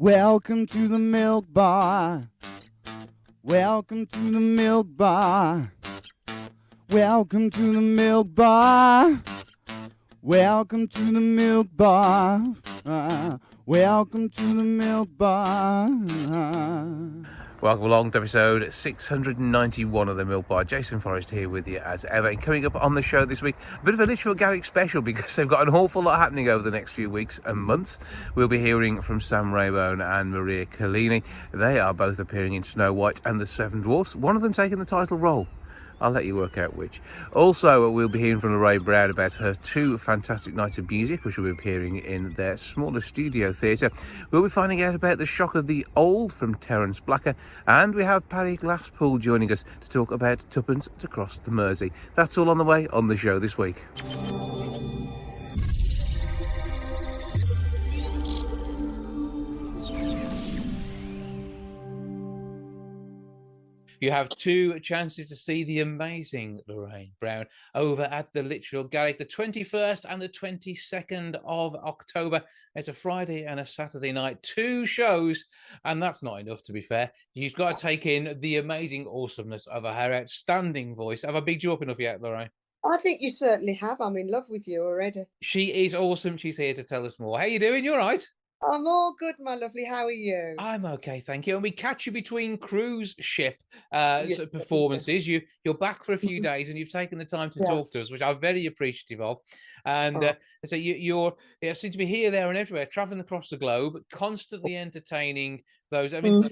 Welcome to the milk bar. Welcome to the milk bar. Welcome to the milk bar. Welcome to the milk bar. Welcome to the milk bar. Welcome along to episode 691 of the Milk Bar. Jason Forrest here with you as ever. And coming up on the show this week, a bit of a Lichfield Garrick Special because they've got an awful lot happening over the next few weeks and months. We'll be hearing from Rabone and Maria Conneely. They are both appearing in Snow White and the Seven Dwarfs, one of them taking the title role. I'll let you work out which. Also, we'll be hearing from Lorraine Brown about her two fantastic nights of music, which will be appearing in their smaller studio theatre. We'll be finding out about the shock of the old from Terence Blacker. And we have Parry Glasspool joining us to talk about Tuppence to cross the Mersey. That's all on the way on the show this week. You have two chances to see the amazing Lorraine Brown over at the Lichfield Garrick, the 21st and the 22nd of October. It's a Friday and a Saturday night, two shows, and that's not enough, to be fair. You've got to take in the amazing awesomeness of her outstanding voice. Have I bigged you up enough yet, Lorraine? I think you certainly have. I'm in love with you already. She is awesome. She's here to tell us more. How you doing? You all right? I'm all good, my lovely. How are you? I'm okay, thank you. And we catch you between cruise ship Yes, performances. You're back for a few days, and you've taken the time to Yeah. talk to us, which I'm very appreciative of. And Oh. so you seem to be here, there, and everywhere, traveling across the globe, constantly entertaining those. I mean,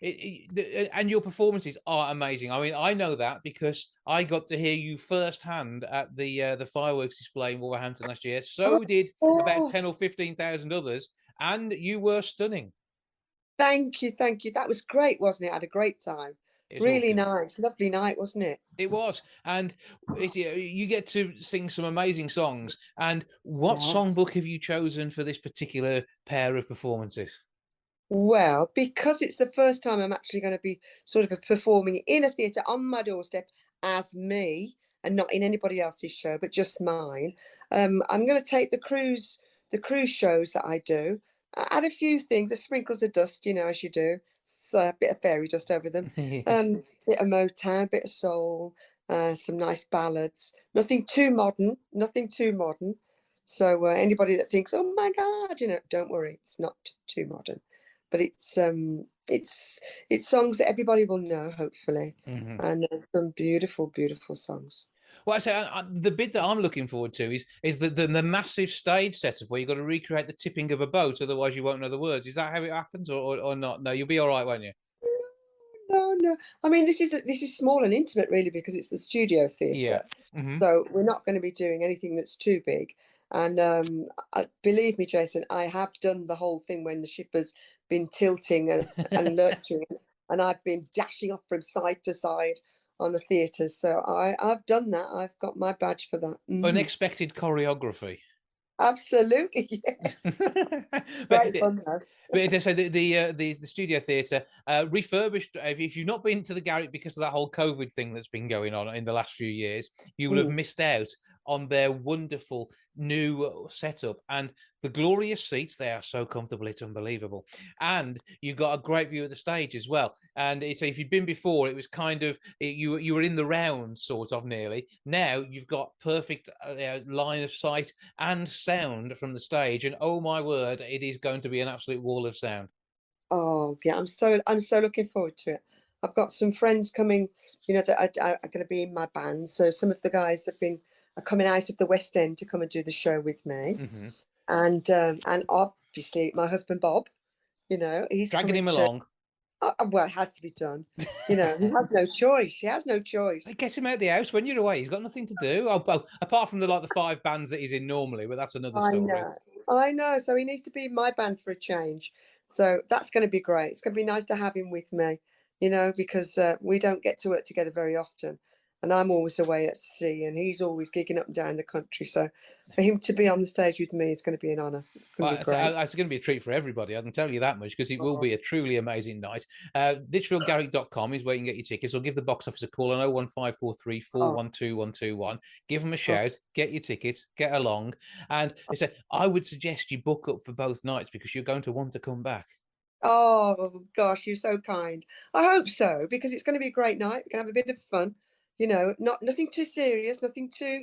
and your performances are amazing. I mean, I know that because I got to hear you firsthand at the fireworks display in Wolverhampton last year. So did about 10 or 15,000 others. And you were stunning. Thank you, thank you. That was great, wasn't it? I had a great time. Really nice, lovely night, wasn't it? It was. And you get to sing some amazing songs. And what Yeah. songbook have you chosen for this particular pair of performances? Well, because it's the first time I'm actually going to be sort of performing in a theatre on my doorstep as me and not in anybody else's show, but just mine. I'm going to take the cruise shows that I do. I add a few things, a sprinkles of dust, as you do. So a bit of fairy dust over them. Bit of Motown, bit of soul, some nice ballads. Nothing too modern, nothing too modern. So anybody that thinks, oh my God, don't worry, it's not too modern. But it's songs that everybody will know, hopefully. And there's some beautiful, beautiful songs. Well, I say the bit that I'm looking forward to is the massive stage setup where you've got to recreate the tipping of a boat, otherwise you won't know the words. Is that how it happens, or not? No, you'll be all right, won't you? No. I mean, this is small and intimate, really, because it's the studio theatre. Yeah. So we're not going to be doing anything that's too big. And believe me, Jason, I have done the whole thing when the ship has been tilting and lurching, and I've been dashing off from side to side on the theatre. So I've done that. I've got my badge for that. Unexpected choreography. Absolutely, yes. But they say the studio theatre refurbished. If you've not been to the Garrick because of that whole COVID thing that's been going on in the last few years, you will have missed out on their wonderful new setup and the glorious seats. They are so comfortable, it's unbelievable. And you've got a great view of the stage as well. And if you'd been before, it was kind of you were in the round, sort of, nearly. Now you've got perfect line of sight and sound from the stage, and oh my word, it is going to be an absolute wall of sound. Oh yeah, I'm so looking forward to it. I've got some friends coming, that are going to be in my band. So some of the guys are coming out of the West End to come and do the show with me, and obviously my husband Bob, he's dragging him along. Well, it has to be done. He has no choice. He has no choice. Get him out of the house when you're away. He's got nothing to do. Apart from the 5 bands that he's in normally, but that's another story. I know. So he needs to be in my band for a change. So that's going to be great. It's going to be nice to have him with me, because we don't get to work together very often. And I'm always away at sea, and he's always gigging up and down the country. So for him to be on the stage with me is going to be an honour. It's going to be great. It's going to be a treat for everybody, I can tell you that much, because it will be a truly amazing night. LichfieldGarrick.com is where you can get your tickets, or give the box office a call on 01543 412 121. Give them a shout, get your tickets, get along. And I would suggest you book up for both nights because you're going to want to come back. Oh gosh, you're so kind. I hope so, because it's going to be a great night. We can have a bit of fun, nothing too serious, nothing too,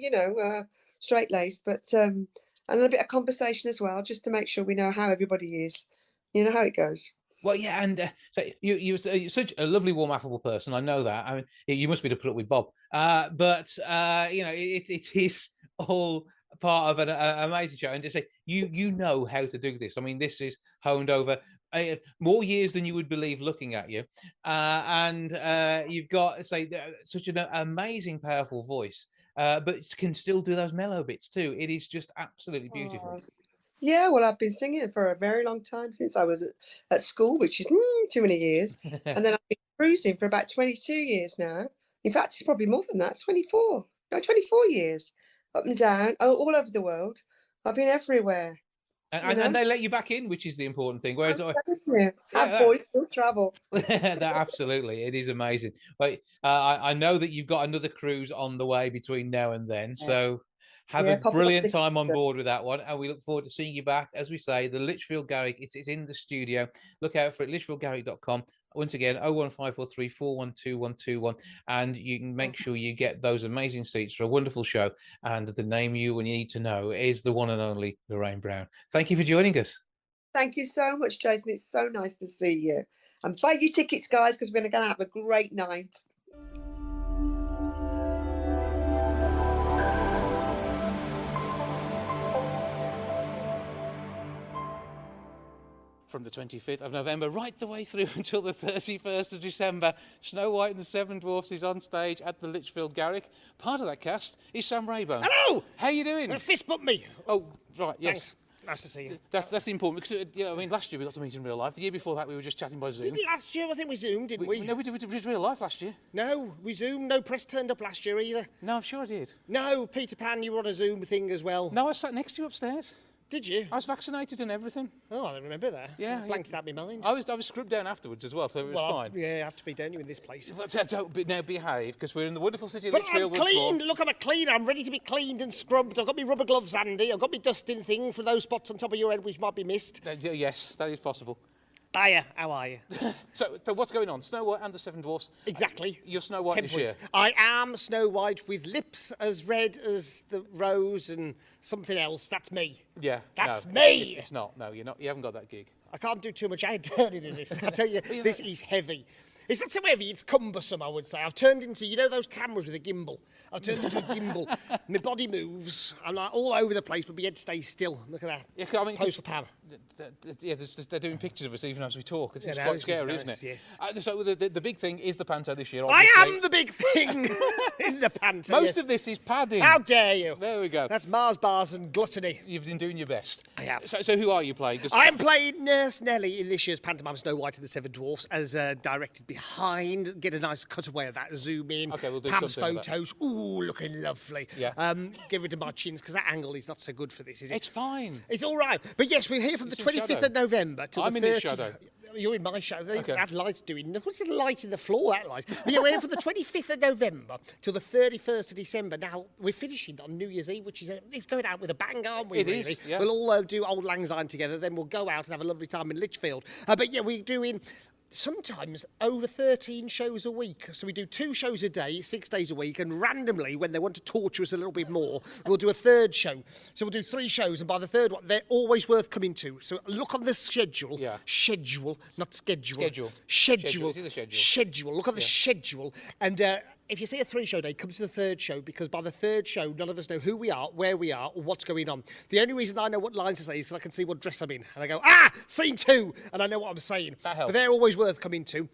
straight laced, but and a little bit of conversation as well, just to make sure we know how everybody is. You know how it goes. Well, yeah, and so you're such a lovely, warm, affable person. I know that. I mean, you must be to put up with Bob, but it is all part of an amazing show. And to say you know how to do this. I mean, this is honed over more years than you would believe looking at you, and you've got such an amazing, powerful voice, but can still do those mellow bits too. It is just absolutely beautiful. Yeah, well, I've been singing for a very long time, since I was at school, which is too many years. And then I've been cruising for about 22 years now. In fact, it's probably more than that, 24. No, 24 years. Up and down, all over the world. I've been everywhere. And they let you back in, which is the important thing. Whereas, boys still travel. that absolutely, it is amazing. But I know that you've got another cruise on the way between now and then, so have a brilliant time on board with that one, and we look forward to seeing you back. As we say, the Lichfield Garrick, it's in the studio. Look out for it, lichfieldgarrick.com. Once again, 01543 412 121, and you can make sure you get those amazing seats for a wonderful show. And the name you need to know is the one and only Lorraine Brown. Thank you for joining us. Thank you so much, Jason. It's so nice to see you. And buy your tickets, guys, because we're going to have a great night. From the 25th of November right the way through until the 31st of December, Snow White and the Seven Dwarfs is on stage at the Lichfield Garrick. Part of that cast is Sam Rabone. Hello! How you doing? Fist bump me. Oh, right, yes. Thanks. Nice to see you. That's important, because I mean, last year we got to meet in real life. The year before that we were just chatting by Zoom. Did we last year? I think we Zoomed, didn't we? No, we did real life last year. No, we Zoomed. No press turned up last year either. No, I'm sure I did. No, Peter Pan, you were on a Zoom thing as well. No, I sat next to you upstairs. Did you? I was vaccinated and everything. Oh, I don't remember that. Yeah. Blanked out my mind. I was scrubbed down afterwards as well, so it was fine. Yeah, you have to be, don't you, in this place? Don't now behave, because we're in the wonderful city of But Lichfield. I'm clean. Look, I'm a cleaner. I'm ready to be cleaned and scrubbed. I've got my rubber gloves handy. I've got my dusting thing for those spots on top of your head which might be missed. Yes, that is possible. Hiya, how are you? So what's going on? Snow White and the Seven Dwarfs. Exactly. You're Snow White this year. I am Snow White with lips as red as the rose and something else. That's me. Yeah. That's no, me. It's not. No, you're not. You haven't got that gig. I can't do too much head turning in this. I tell you, this is heavy. It's not so heavy, it's cumbersome, I would say. I've turned into, those cameras with a gimbal. I've turned into a gimbal. My body moves. I'm like all over the place, but my head stays still. Look at that. Yeah, I mean, Postal power. Yeah, they're doing pictures of us even as we talk. It's quite scary, isn't it? Yes. So the big thing is the Panto this year, obviously. I am the big thing in the Panto. Most of this is padding. How dare you? There we go. That's Mars bars and gluttony. You've been doing your best. I have. So who are you playing? I'm playing Nurse Nellie in this year's pantomime Snow White and the Seven Dwarfs, as directed behind. Get a nice cutaway of that, zoom in. Okay, we'll do Pam's photos. Ooh, looking lovely. Yeah. Get rid of my chins, because that angle is not so good for this, is it? It's fine. It's all right. But yes, we're here from the 25th of November till I'm the 30th. in this shadow. You're in my shadow. Okay. That light's doing nothing. What's the light in the floor, that light? But yeah, we're here from the 25th of November till the 31st of December. Now, we're finishing on New Year's Eve, which is it's going out with a bang, aren't we, It really? is, yeah. We'll all do Old Lang Syne together, then we'll go out and have a lovely time in Lichfield. But yeah, we're doing sometimes over 13 shows a week. So we do 2 shows a day, 6 days a week, and randomly, when they want to torture us a little bit more, we'll do a 3rd show. So we'll do 3 shows, and by the 3rd one, they're always worth coming to. So look on the schedule. Yeah. Schedule, not schedule. Schedule. Schedule. It is a schedule. Schedule. Look at the schedule. And if you see a 3-show day, come to the 3rd show, because by the 3rd show, none of us know who we are, where we are, or what's going on. The only reason I know what lines to say is because I can see what dress I'm in. And I go, scene 2, and I know what I'm saying. That helps. But they're always worth coming to.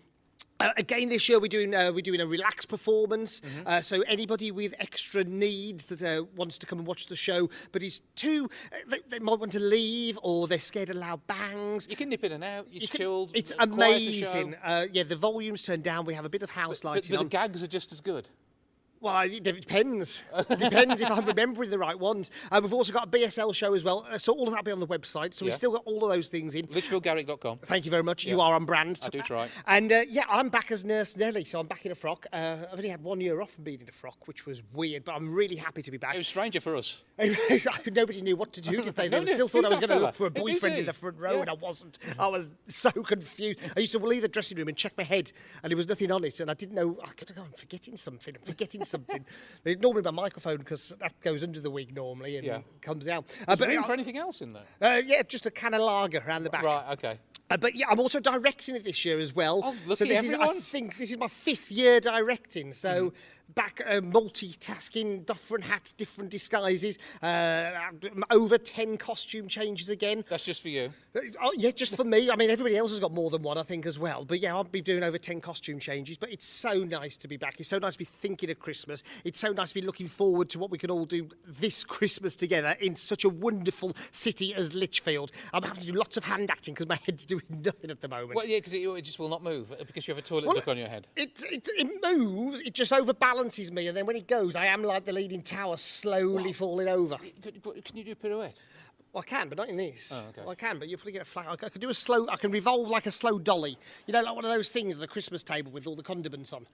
Again, this year we're doing a relaxed performance. Mm-hmm. So anybody with extra needs that wants to come and watch the show, but is too, they might want to leave, or they're scared of loud bangs. You can nip in and out. It's chilled. It's quieter amazing. show. Yeah, the volume's turned down. We have a bit of house lighting but on. the gags are just as good. Well, it depends. It depends if I'm remembering the right ones. We've also got a BSL show as well, so all of that will be on the website. So we've still got all of those things in. LichfieldGarrick.com. Thank you very much. You are on brand. I do try. And I'm back as Nurse Nelly, so I'm back in a frock. I've only had 1 year off from being in a frock, which was weird, but I'm really happy to be back. It was stranger for us. Nobody knew what to do, did they? They No, still thought I was who's going to that look for a fella? boyfriend Who's in he? the front row, and I wasn't. I was so confused. I used to leave the dressing room and check my head, and there was nothing on it, and I didn't know. I'm forgetting something. They normally my microphone, because that goes under the wig normally and comes down. Is there room for anything else in there? Just a can of lager around the back. Right, okay. But I'm also directing it this year as well. Oh, lucky so this everyone. I think this is my 5th year directing. So back multitasking, different hats, different disguises, over 10 costume changes again. That's just for you. Just for me. I mean, everybody else has got more than one, I think, as well. But I'll be doing over 10 costume changes. But it's so nice to be back. It's so nice to be thinking of Christmas. It's so nice to be looking forward to what we can all do this Christmas together in such a wonderful city as Lichfield. I'm having to do lots of hand acting because my head's doing nothing at the moment. Well, yeah, because it just will not move because you have a toilet duck on your head. It moves. It just overbalances me, and then when it goes, I am like the Leaning Tower, slowly falling over. Can you do a pirouette? Well, I can, but not in this. Oh, okay. Well, I can, but you're putting it flat. I could do a slow. I can revolve like a slow dolly. You know, like one of those things on the Christmas table with all the condiments on.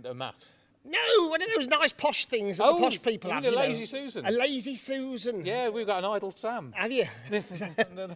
A mat. No, one of those nice posh things that the posh people have. A lazy Susan. A lazy Susan. Yeah, we've got an idle Sam. Have you? There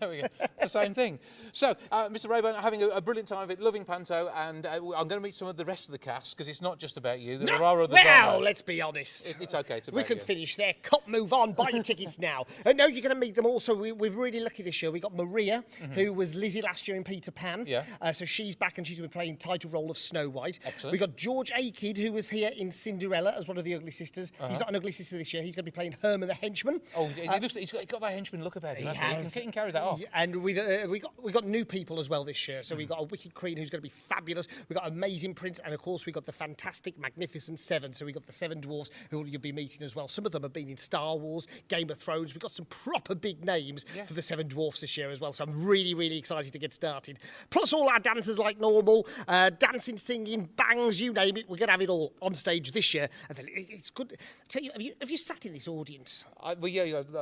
we go. It's the same thing. So, Mr. Rabone, having a brilliant time of it, loving Panto, and I'm going to meet some of the rest of the cast because it's not just about you. There are others. Well, let's be honest. It's okay. It's about we can you. finish there. Cop, move on. Buy your tickets now. No, you're going to meet them also. We're really lucky this year. We got Maria, who was Lizzie last year in Peter Pan. Yeah. So she's back and she's going to be playing title role of Snow White. Excellent. We got George Akid, who was here in Cinderella as one of the Ugly Sisters. He's not an Ugly Sister this year. He's going to be playing Herman the Henchman. Oh, he's got that henchman look about him. He can carry that off. And we got new people as well this year. So we got a Wicked Queen who's going to be fabulous. We got Amazing Prince, and of course we got the fantastic, magnificent Seven. So we got the Seven Dwarfs who you'll be meeting as well. Some of them have been in Star Wars, Game of Thrones. We've got some proper big names for the Seven Dwarfs this year as well. So I'm really, really excited to get started. Plus all our dancers like normal, dancing, singing, bangs, you name it. We're going to have it all on stage this year. And then it's good. Tell you, have you sat in this audience?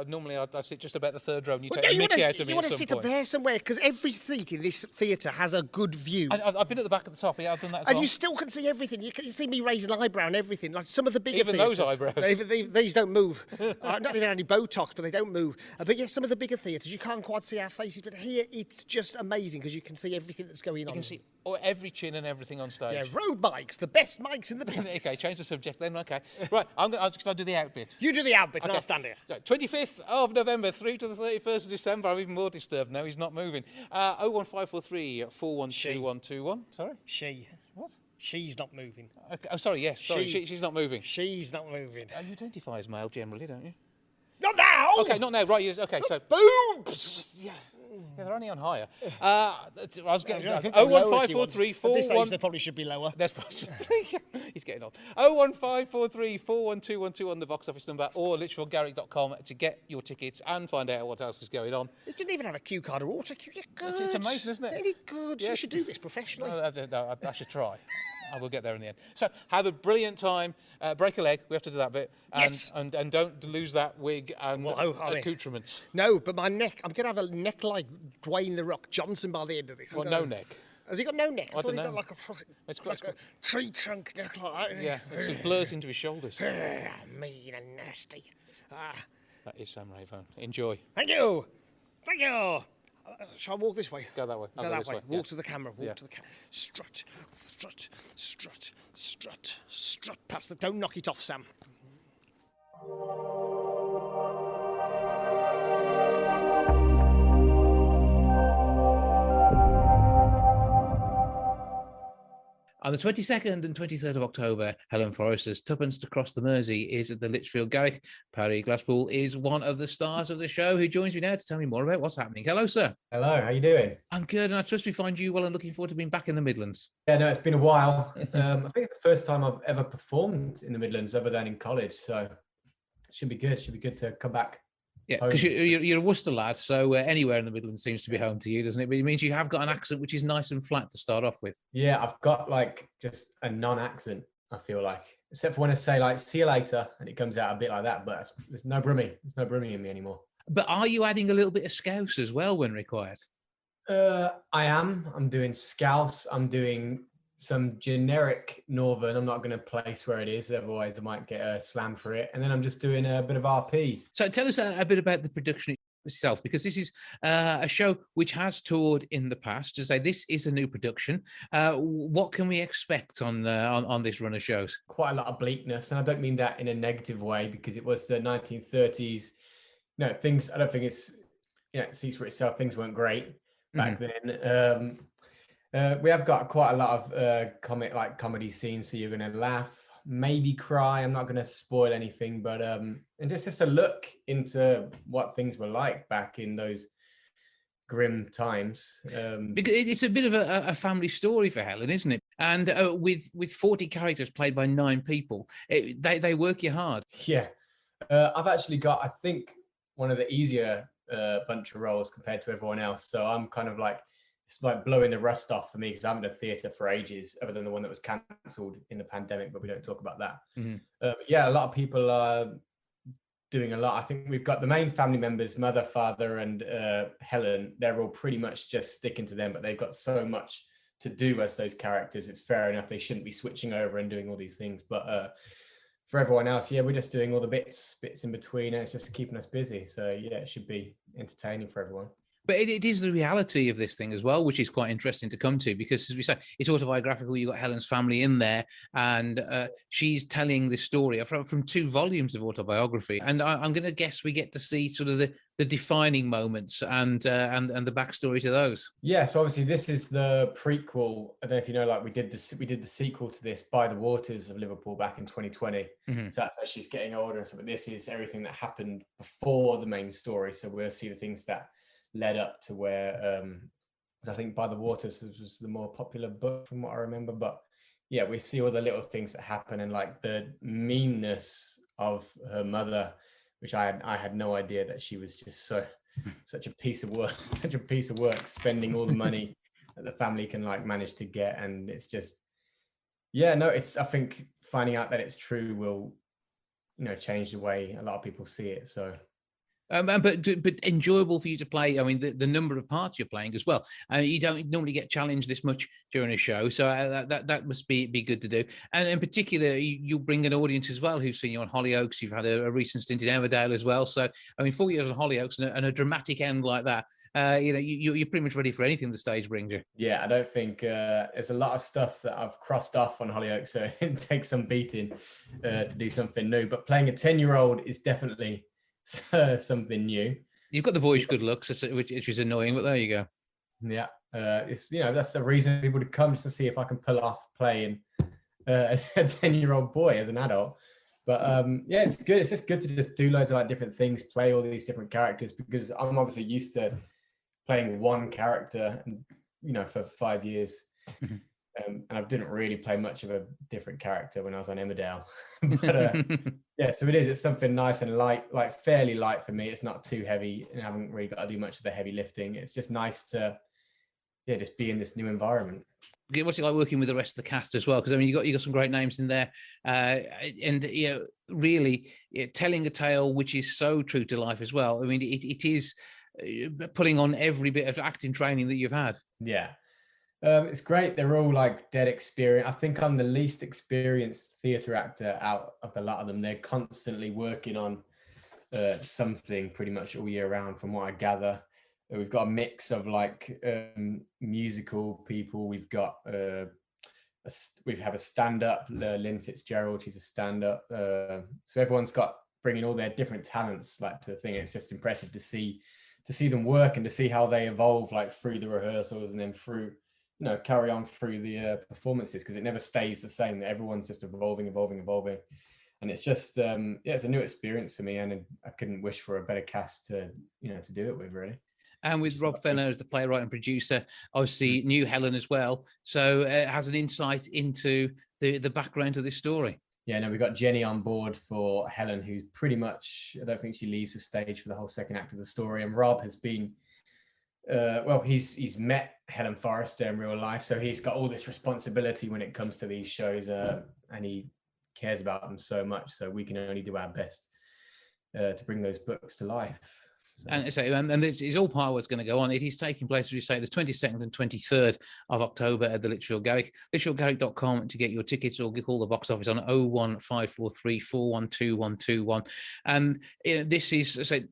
Normally I sit just about the third row and you Well, take no, a mickey out of me you want at to some sit up point. there somewhere, because every seat in this theatre has a good view. I've been at the back at the top. Yeah, I've done that as And well. you still can see everything. You can see me raise an eyebrow and everything. Like some of the bigger Even theatres. those eyebrows. These don't move. Not even any Botox, but they don't move. But yes, some of the bigger theatres, you can't quite see our faces. But here, it's just amazing because you can see everything that's going on. You can see every chin and everything on stage. Yeah, road mics, the best mics in the business. Okay, change the subject then. Okay. Right, I'll do the out bit. You do the outbit and I'll stand here. 25th of November through to the 31st of December. I'm even more disturbed now. He's not moving. 01543 412121. Sorry? She. What? She's not moving. Okay. Oh, sorry, yes. Sorry, she's not moving. She's not moving. You identify as male generally, don't you? Not now! Okay, not now. Right, okay, so... Boobs! Yeah, they're only on higher. I was getting... I could go lower if you want. 01543 At this age, they probably should be lower. That's possibly. He's getting on. 01543 412121 on the box office number or lichfieldgarrick.com to get your tickets and find out what else is going on. It didn't even have a cue card or auto cue. You're good. It's amazing, isn't it? Very good. Yes. You should do this professionally. No, I should try. I will get there in the end. So have a brilliant time. Break a leg. We have to do that bit. And, Yes. And don't lose that wig and accoutrements. No, but my neck. I'm going to have a neck like Dwayne The Rock Johnson by the end of it. Well, no neck. Has he got no neck? I thought he don't got know. like It's like a tree trunk neck like that. Yeah, it blurs into his shoulders. Mean and nasty. That is Sam Rayphone. Enjoy. Thank you. Thank you. Shall I walk this way? Go that way. I'll Go go that this way. way, Walk yeah. to the camera. Walk Yeah. to the camera. Strut, strut, strut, strut, strut. Past the. Don't knock it off, Sam. On the 22nd and 23rd of October, Helen Forrest's Tuppence to Cross the Mersey is at the Lichfield Garrick. Parry Glasspool is one of the stars of the show who joins me now to tell me more about what's happening. Hello, sir. Hello, how you doing? I'm good, and I trust we find you well and looking forward to being back in the Midlands. Yeah, no, it's been a while. I think it's the first time I've ever performed in the Midlands other than in college, so it should be good. Should be good to come back. Yeah, because you're a Worcester lad, so anywhere in the Midlands seems to be home to you, doesn't it? But it means you have got an accent which is nice and flat to start off with. Yeah, I've got like just a non-accent, I feel like. except for when I say like "see you later" and it comes out a bit like that. But there's no Brummie. There's no Brummie in me anymore. But are you adding a little bit of Scouse as well when required? I am. I'm doing Scouse. I'm doing some generic Northern. I'm not going to place where it is, otherwise I might get a slam for it. And then I'm just doing a bit of RP. So tell us a bit about the production itself, because this is a show which has toured in the past. To say this is a new production, what can we expect on this run of shows? Quite a lot of bleakness, and I don't mean that in a negative way, because it was the 1930s. No, things. I don't think it's, it speaks for itself. Things weren't great back then. We have got quite a lot of comedy scenes, so you're going to laugh, maybe cry. I'm not going to spoil anything, but and just a look into what things were like back in those grim times. Because it's a bit of a family story for Helen, isn't it? And with 40 characters played by 9 people, they work you hard. Yeah, I've actually got, I think, one of the easier bunch of roles compared to everyone else. So I'm kind of like, it's like blowing the rust off for me, because I haven't done theatre for ages, other than the one that was cancelled in the pandemic, but we don't talk about that. Yeah, a lot of people are doing a lot. I think we've got the main family members, mother, father, and Helen. They're all pretty much just sticking to them, but they've got so much to do as those characters. It's fair enough. They shouldn't be switching over and doing all these things. But for everyone else, yeah, we're just doing all the bits in between, and it's just keeping us busy. So yeah, it should be entertaining for everyone. But it is the reality of this thing as well, which is quite interesting to come to, because as we say, it's autobiographical. You've got Helen's family in there, and she's telling this story from 2 volumes of autobiography. And I'm going to guess we get to see sort of the defining moments and the backstory to those. Yeah, so obviously this is the prequel. I don't know if you know, like we did the sequel to this, By the Waters of Liverpool, back in 2020. So that's as she's getting older and stuff. But this is everything that happened before the main story. So we'll see the things that led up to where I think By the Waters was the more popular book from what I remember. But yeah, we see all the little things that happen, and like the meanness of her mother, which I had no idea that she was just such a piece of work, spending all the money that the family can like manage to get. And it's just, yeah, no, I think finding out that it's true will, change the way a lot of people see it. So but enjoyable for you to play. I mean, the number of parts you're playing as well. You don't normally get challenged this much during a show, so that must be good to do. And in particular, you bring an audience as well who've seen you on Hollyoaks. You've had a recent stint in Emmerdale as well. So I mean, 4 years on Hollyoaks and a dramatic end like that. You're pretty much ready for anything the stage brings you. Yeah, I don't think there's a lot of stuff that I've crossed off on Hollyoaks, so it takes some beating to do something new. But playing a 10-year-old is definitely something new. You've got the boyish good looks, which is annoying, but there you go. Yeah, it's that's the reason people would come, just to see if I can pull off playing a 10-year-old boy as an adult. But yeah, it's good. It's just good to just do loads of like different things, play all these different characters, because I'm obviously used to playing one character, and for 5 years. And I didn't really play much of a different character when I was on Emmerdale. But yeah, so it's something nice and light, like fairly light for me. It's not too heavy, and I haven't really got to do much of the heavy lifting. It's just nice to, just be in this new environment. What's it like working with the rest of the cast as well? Because I mean, you got some great names in there, and really telling a tale which is so true to life as well. I mean, it is pulling on every bit of acting training that you've had. Yeah. It's great. They're all like dead experienced. I think I'm the least experienced theatre actor out of the lot of them. They're constantly working on something pretty much all year round, from what I gather. We've got a mix of like musical people. We've got we have a stand-up, Lynn Fitzgerald. She's a stand-up. So everyone's got bringing all their different talents like to the thing. It's just impressive to see them work, and to see how they evolve like through the rehearsals, and then through carry on through the performances, because it never stays the same. Everyone's just evolving, and it's just it's a new experience for me, and I couldn't wish for a better cast to do it with, really. And with Rob Fenner as the playwright and producer, obviously knew Helen as well, so it has an insight into the background of this story. Yeah, no, we got Jenny on board for Helen, who's pretty much, I don't think she leaves the stage for the whole second act of the story. And Rob has been, he's met Helen Forrest in real life, so he's got all this responsibility when it comes to these shows, and he cares about them so much. So we can only do our best to bring those books to life. So. And this is all part of what's going to go on. It is taking place, as you say, the 22nd and 23rd of October at the Lichfield Garrick. LichfieldGarrick.com to get your tickets, or call the box office on 01543 412 121. And this is, say,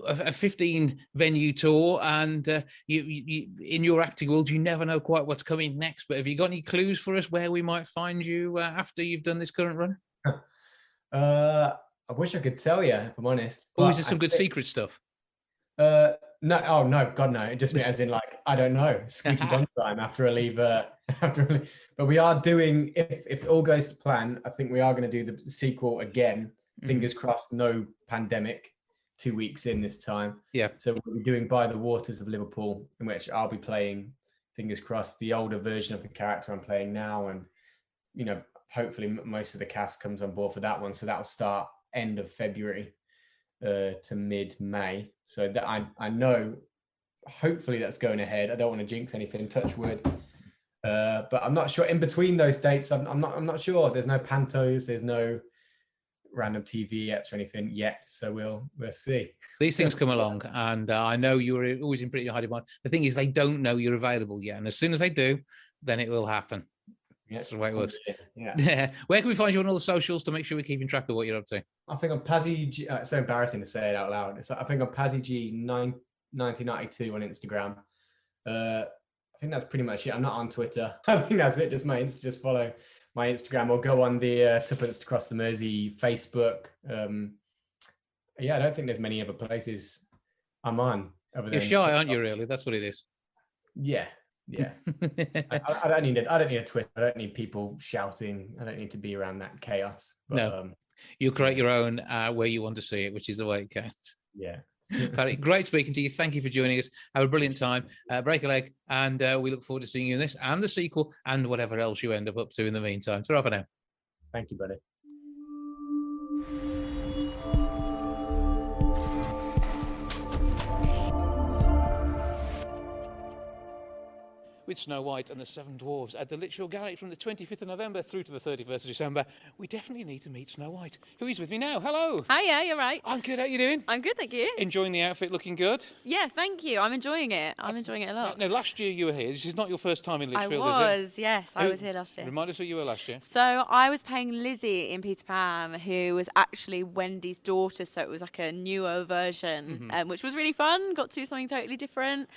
a 15 venue tour, and you in your acting world, you never know quite what's coming next. But have you got any clues for us where we might find you after you've done this current run? I wish I could tell you, if I'm honest. Or is there some good secret stuff? No, oh no, God no. It just means as in like, I don't know, squeaky bum time after I leave. But we are doing, if it all goes to plan, I think we are going to do the sequel again. Fingers crossed, no pandemic. 2 weeks in this time. Yeah. So we'll be doing By the Waters of Liverpool, in which I'll be playing, fingers crossed, the older version of the character I'm playing now, and hopefully most of the cast comes on board for that one. So that'll start end of February to mid-May. So that I know, hopefully that's going ahead. I don't want to jinx anything, touch wood. But I'm not sure. In between those dates, I'm not sure. There's no Pantos, there's no random TV apps or anything yet, so we'll see. These things come along, and I know you're always in pretty high demand. The thing is, they don't know you're available yet, and as soon as they do, then it will happen. Yeah, that's the way it works. Yeah. Where can we find you on all the socials to make sure we're keeping track of what you're up to? I think on Pazzy G, it's so embarrassing to say it out loud. I think on Pazzy G 1992 on Instagram. I think that's pretty much it. I'm not on Twitter. I think that's it. Just follow my Instagram, or go on the Tuppence to Cross the Mersey Facebook. I don't think there's many other places I'm on. You're shy, aren't you? Really, that's what it is. Yeah. I don't need a Twitter. I don't need people shouting. I don't need to be around that chaos. But, no, you create your own where you want to see it, which is the way it counts. Yeah. Parry, great speaking to you. Thank you for joining us. Have a brilliant time. Break a leg, and we look forward to seeing you in this and the sequel and whatever else you end up to in the meantime. Ta-ra for now. Thank you, buddy. With Snow White and the Seven Dwarfs at the Lichfield Garrick from the 25th of November through to the 31st of December, we definitely need to meet Snow White, who is with me now. Hello. Hiya, you're right. I'm good. How you doing? I'm good, thank you. Enjoying the outfit, looking good? Yeah, thank you. I'm enjoying it. I'm enjoying it a lot. Now, last year you were here. This is not your first time in Lichfield, is it? Yes. I was here last year. Remind us who you were last year. So I was playing Lizzie in Peter Pan, who was actually Wendy's daughter, so it was like a newer version, which was really fun. Got to do something totally different.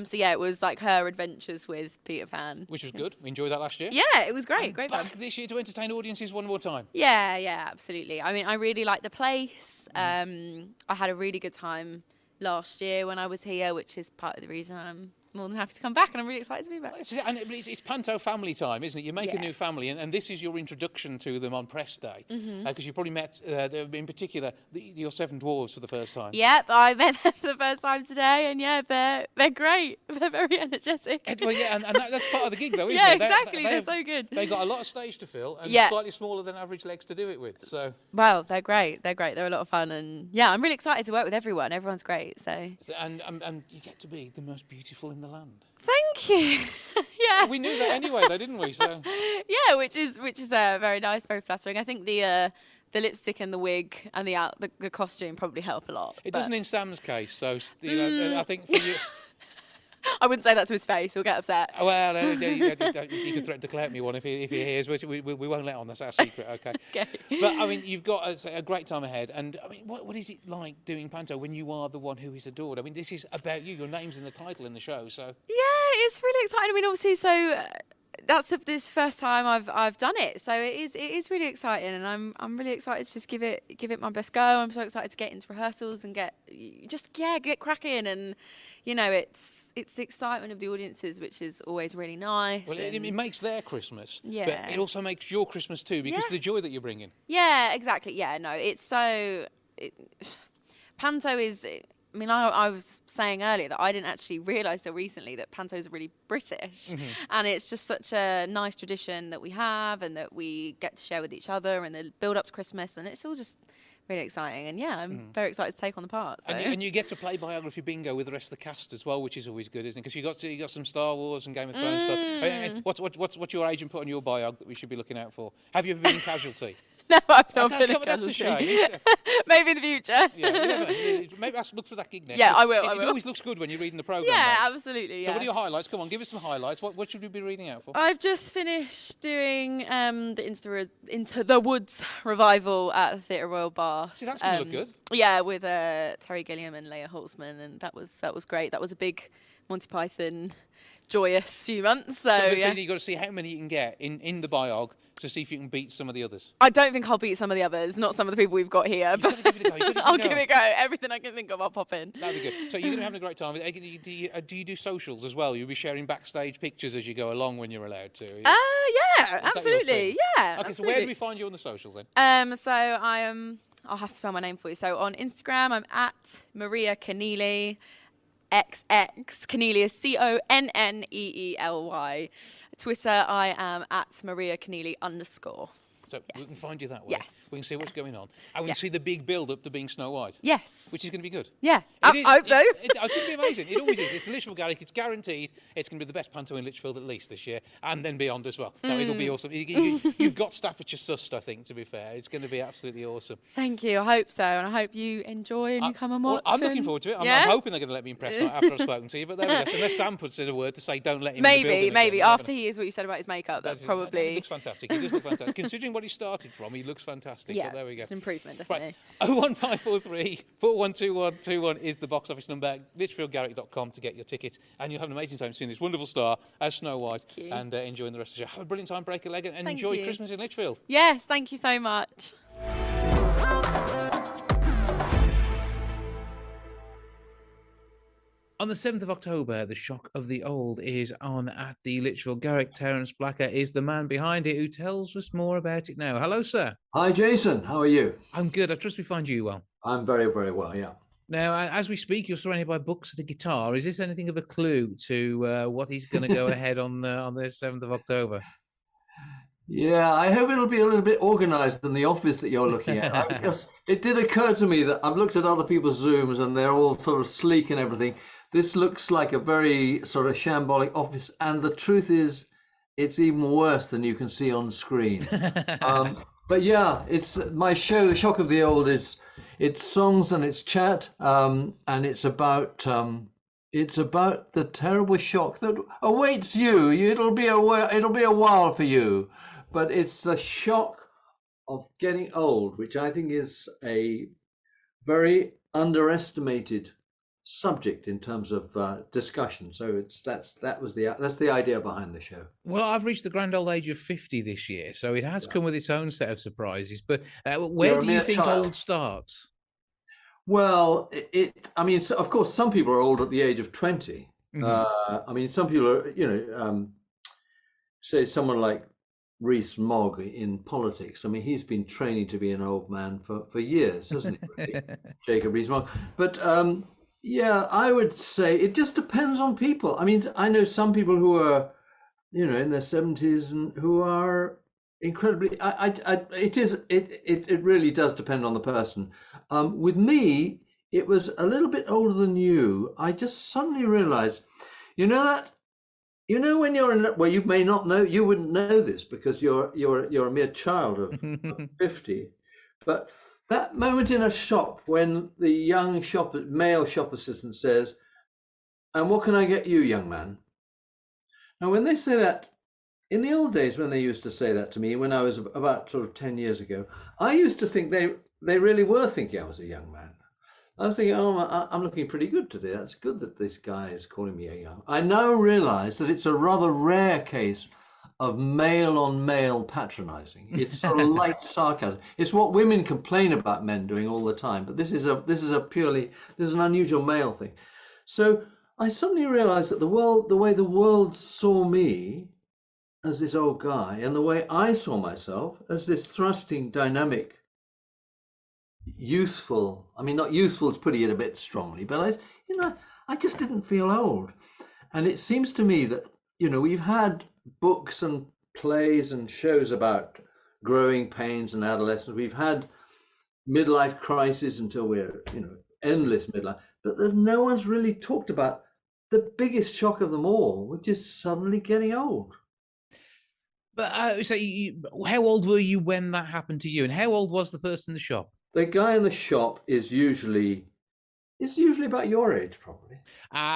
So yeah, it was like her adventures with Peter Pan. Which was good. We enjoyed that last year. Yeah, it was great. Great back fun. This year to entertain audiences one more time. Yeah, absolutely. I mean, I really liked the place. I had a really good time last year when I was here, which is part of the reason I'm more than happy to come back, and I'm really excited to be back. It's Panto family time, isn't it? You make a new family, and this is your introduction to them on press day, because you probably met, in particular, your Seven Dwarfs for the first time. Yep, I met them for the first time today, and yeah, they're great. They're very energetic. Well, yeah, and that's part of the gig, though, isn't it? Yeah, exactly. They're so good. They've got a lot of stage to fill, and slightly smaller than average legs to do it with. So. Well, they're great. They're a lot of fun, and yeah, I'm really excited to work with everyone. Everyone's great. So. And you get to be the most beautiful in the land. Thank you. Yeah. We knew that anyway, though, didn't we? So. Yeah, which is very nice, very flattering. I think the lipstick and the wig and the costume probably help a lot. It doesn't in Sam's case, so I think for you. I wouldn't say that to his face. He'll get upset. Well, you can threaten to clear me one if he hears, which we won't let on. That's our secret, okay? Okay. But, I mean, you've got a great time ahead. And, I mean, what is it like doing Panto when you are the one who is adored? I mean, this is about you. Your name's in the title in the show, so... Yeah, it's really exciting. I mean, obviously, so... That's this first time I've done it, so it is really exciting, and I'm really excited to just give it my best go. I'm so excited to get into rehearsals and get cracking, and it's the excitement of the audiences, which is always really nice. Well, it makes their Christmas, yeah, but it also makes your Christmas too, because of the joy that you're bringing. Yeah, exactly. Yeah, no, it's so. Panto is. I mean, I was saying earlier that I didn't actually realise till recently that Panto is really British, and it's just such a nice tradition that we have, and that we get to share with each other, and the build up to Christmas, and it's all just really exciting. And yeah, I'm very excited to take on the part. So. And you get to play biography bingo with the rest of the cast as well, which is always good, isn't it? Because you got some Star Wars and Game of Thrones stuff. I mean, what's your agent put on your biog that we should be looking out for? Have you ever been in Casualty? No, I've not been That's a shame. Maybe in the future. Yeah, you never know. Maybe I'll look for that gig next. Yeah, I will. It always looks good when you're reading the programme. Yeah, notes. absolutely. So what are your highlights? Come on, give us some highlights. What should we be reading out for? I've just finished doing the Into the Woods revival at the Theatre Royal Bar. See, that's going to look good. Yeah, with Terry Gilliam and Leah Holtzman, and that was great. That was a big Monty Python joyous few months. So yeah. You've got to see how many you can get in the biog to see if you can beat some of the others. I don't think I'll beat some of the others, not some of the people we've got here. But I'll give it a go. Everything I can think of, I'll pop in. That'd be good. So you're going to be having a great time. Do you do socials as well? You'll be sharing backstage pictures as you go along when you're allowed to. Yeah, absolutely. Yeah. Okay, absolutely. so where do we find you on the socials then? So I am. I'll have to spell my name for you. So on Instagram, I'm at Maria Conneely. XX Conneely is CONNEELY. Twitter, I am at Maria Conneely _. So we can find you that way. Yes. We can see what's going on. And we can see the big build-up to being Snow White. Yes. Which is going to be good. Yeah. I hope so. It's going to be amazing. It always is. It's Lichfield Garrick. It's guaranteed. It's going to be the best panto in Lichfield at least this year, and then beyond as well. No, it'll be awesome. You've got Staffordshire sussed, I think, to be fair. It's going to be absolutely awesome. Thank you. I hope so, and I hope you enjoy and you come and watch. Well, I'm looking forward to it. I'm hoping they're going to let me impress after I've spoken to you, but there we go. So unless Sam puts in a word to say don't let him in the building Maybe. again, After he hears what you said about his makeup, that's probably... He looks fantastic. He does look fantastic. Considering what he started from, he looks fantastic. Yeah, but there we go. it's an improvement, definitely. Right. 01543 412121 is the box office number. Lichfieldgarrick.com to get your ticket. And you'll have an amazing time seeing this wonderful star as Snow White and enjoying the rest of the show. Have a brilliant time, break a leg, and enjoy Christmas in Lichfield. Yes, thank you so much. On the 7th of October, The Shock of the Old is on at the Lichfield Garrick. Terence Blacker is the man behind it who tells us more about it now. Hello, sir. Hi, Jason. How are you? I'm good. I trust we find you well. I'm very, very well, yeah. Now, as we speak, you're surrounded by books and a guitar. Is this anything of a clue to what is going to go ahead on the 7th of October? Yeah, I hope it'll be a little bit organised than the office that you're looking at. Because it did occur to me that I've looked at other people's Zooms and they're all sort of sleek and everything. This looks like a very sort of shambolic office, and the truth is, it's even worse than you can see on screen. But yeah, it's my show. The Shock of the Old is it's songs and it's chat, and it's about the terrible shock that awaits you. It'll be a while for you, but it's the shock of getting old, which I think is a very underestimated subject in terms of discussion. So that's the idea behind the show. Well, I've reached the grand old age of 50 this year, so it has come with its own set of surprises. But where do you think old starts? Well, I mean, of course, some people are old at the age of 20. I mean, some people are, say someone like Rees Mogg in politics. I mean, he's been training to be an old man for years, hasn't he? Jacob Rees Mogg. But yeah, I would say it just depends on people. I mean, I know some people who are, in their 70s and who are incredibly. It really does depend on the person. With me, it was a little bit older than you. I just suddenly realized, when you're in, well, you may not know, you wouldn't know this because you're a mere child of 50, but that moment in a shop when the young male shop assistant says, "And what can I get you, young man?" Now, when they say that, in the old days when they used to say that to me, when I was about sort of 10 years ago, I used to think they really were thinking I was a young man. I was thinking, I'm looking pretty good today. That's good that this guy is calling me a young. I now realize that it's a rather rare case of male on male patronizing. It's sort of light sarcasm. It's what women complain about men doing all the time, but this is an unusual male thing. So I suddenly realized that the way the world saw me as this old guy, and the way I saw myself as this thrusting, dynamic, youthful. I mean, not youthful is putting it a bit strongly, but I just didn't feel old. And it seems to me that we've had books and plays and shows about growing pains and adolescence. We've had midlife crisis until we're, endless midlife. But no one's really talked about the biggest shock of them all, which is suddenly getting old. But so, how old were you when that happened to you, and how old was the person in the shop? The guy in the shop is usually about your age, probably.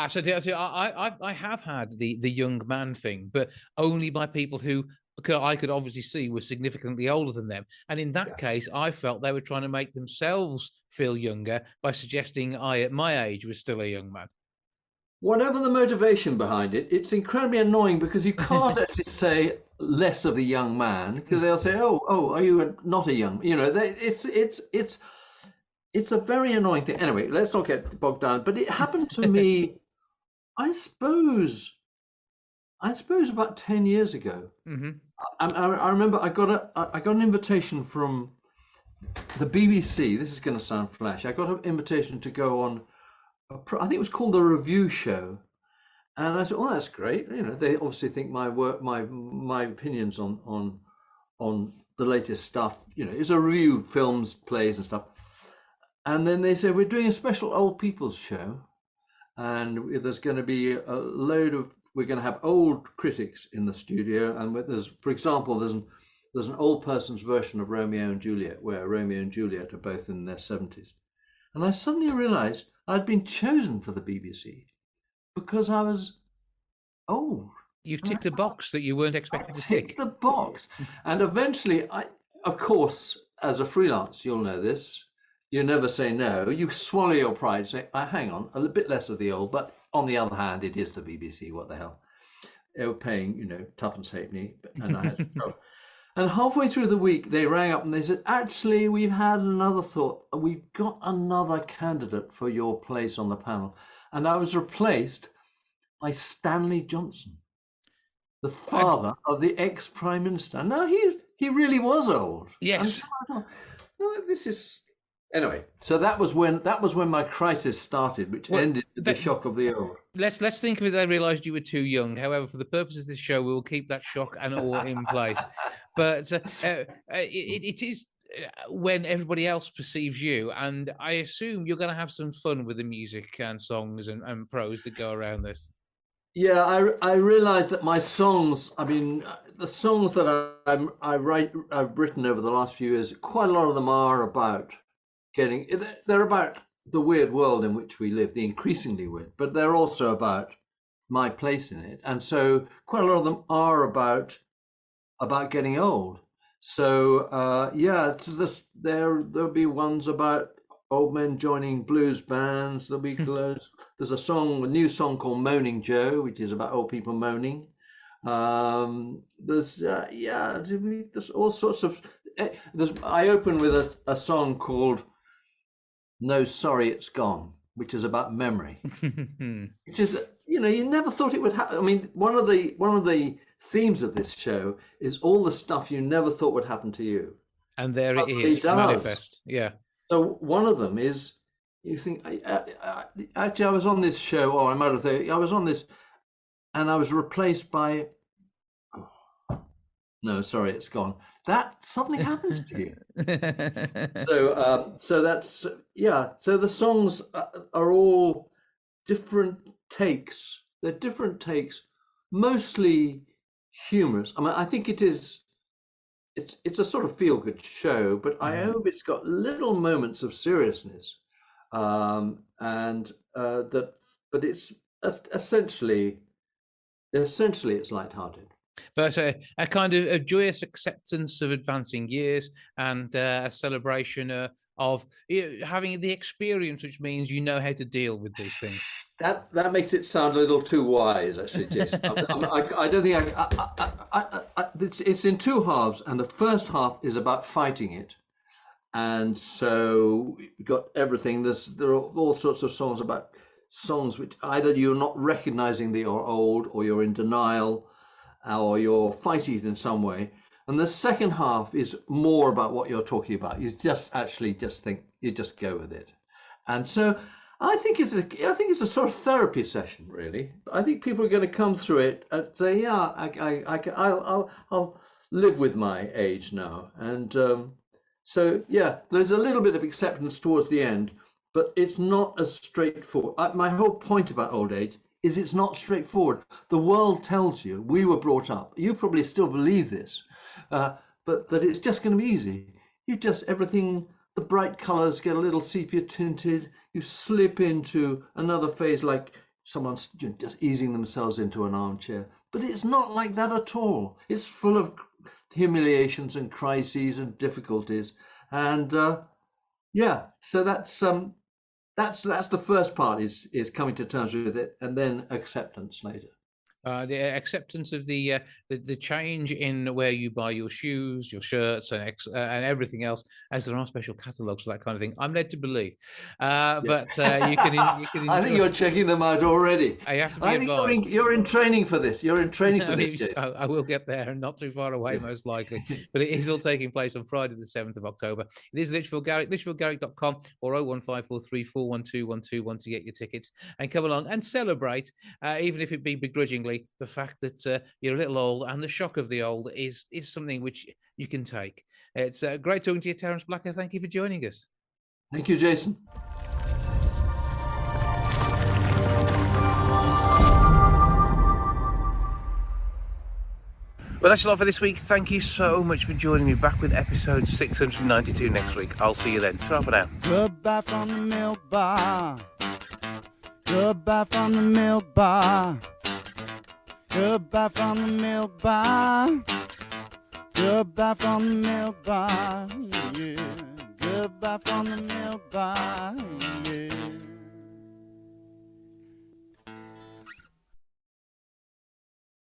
So I have had the young man thing, but only by people who I could obviously see were significantly older than them. And in that case, I felt they were trying to make themselves feel younger by suggesting I, at my age, was still a young man. Whatever the motivation behind it, it's incredibly annoying because you can't actually say less of the young man, because they'll say, "Oh, are you not a young?" You know, it's a very annoying thing. Anyway, let's not get bogged down. But it happened to me, I suppose about 10 years ago. Mm-hmm. I remember I got an invitation from the BBC. This is going to sound flash. I got an invitation to go on, I think it was called the Review Show, and I said, "Oh, that's great." You know, they obviously think my work, my opinions on the latest stuff. You know, it's a review, films, plays, and stuff. And then they said, "We're doing a special old people's show, and there's going to be a load of. We're going to have old critics in the studio, and there's, for example, there's an old person's version of Romeo and Juliet, where Romeo and Juliet are both in their 70s." And I suddenly realized I'd been chosen for the BBC because I was old. You've ticked a box that you weren't expected to tick. Tick the box. And eventually, of course, as a freelance, you'll know this, you never say no. You swallow your pride and say, hang on, a bit less of the old, but on the other hand, it is the BBC, what the hell. They were paying, Tuppence halfpenny, and I had to go. And halfway through the week, they rang up and they said, "Actually, we've had another thought. We've got another candidate for your place on the panel." And I was replaced by Stanley Johnson, the father of the ex-Prime Minister. Now, he really was old. Yes. This is... Anyway, so that was when my crisis started, which ended with the shock of the old. Let's think of it. They realised you were too young. However, for the purposes of this show, we will keep that shock and awe in place. But it is when everybody else perceives you, and I assume you're going to have some fun with the music and songs and prose that go around this. Yeah, I realised that my songs, I mean, the songs that I've written over the last few years, quite a lot of them are about they're about the weird world in which we live, the increasingly weird, but they're also about my place in it. And so quite a lot of them are about getting old. So there'll be ones about old men joining blues bands. There'll be there's a new song called Moaning Joe, which is about old people moaning. There's all sorts of I open with a song called "No, Sorry, It's Gone," which is about memory, which is, you never thought it would happen. I mean, one of the themes of this show is all the stuff you never thought would happen to you. And there it is, manifest. Yeah. So one of them is, you think, actually, I was on this show, or I'm out of there. I was on this, and I was replaced by, "No, sorry, it's gone." That something happens to you. So that's So the songs are all different takes. They're different takes, mostly humorous. I mean, I think it's a sort of feel-good show, but I hope it's got little moments of seriousness, but it's essentially it's lighthearted. But a kind of a joyous acceptance of advancing years and a celebration of having the experience, which means you know how to deal with these things. That makes it sound a little too wise, actually, Jason. I don't think it's in two halves, and the first half is about fighting it. And so we've got everything. There are all sorts of songs which either you're not recognizing that you're old, or you're in denial, or you're fighting it in some way. And the second half is more about what you're talking about. You just think, you just go with it. And so I think it's a sort of therapy session, really. I think people are going to come through it and say, yeah, I'll live with my age now. And so, yeah, there's a little bit of acceptance towards the end, but it's not as straightforward. My whole point about old age is it's not straightforward. The world tells you, we were brought up, you probably still believe this, but that it's just going to be easy. You just, everything, the bright colors get a little sepia tinted, you slip into another phase like someone's just easing themselves into an armchair. But it's not like that at all. It's full of humiliations and crises and difficulties. And yeah, so that's the first part, is coming to terms with it, and then acceptance later. The acceptance of the change in where you buy your shoes, your shirts, and everything else, as there are special catalogues for that kind of thing. I'm led to believe, but you can enjoy. I think you're checking them out already. I have to be advised. You're in training for this. You're in training for this, Jason. I will get there, and not too far away, most likely. But it is all taking place on Friday, the 7th of October. It is Lichfield Garrick, lichfieldgarrick.com, or 01543412121 to get your tickets and come along and celebrate, even if it be begrudgingly, the fact that you're a little old, and the shock of the old is something which you can take. It's great talking to you, Terence Blacker. Thank you for joining us. Thank you, Jason. Well, that's a lot for this week. Thank you so much for joining me. Back with episode 692 next week. I'll see you then. Ta for now. Goodbye from the milk bar. Goodbye from the milk bar. Goodbye from the milk bar. Goodbye from the milk bar. Yeah. Goodbye from the milk bar. Yeah.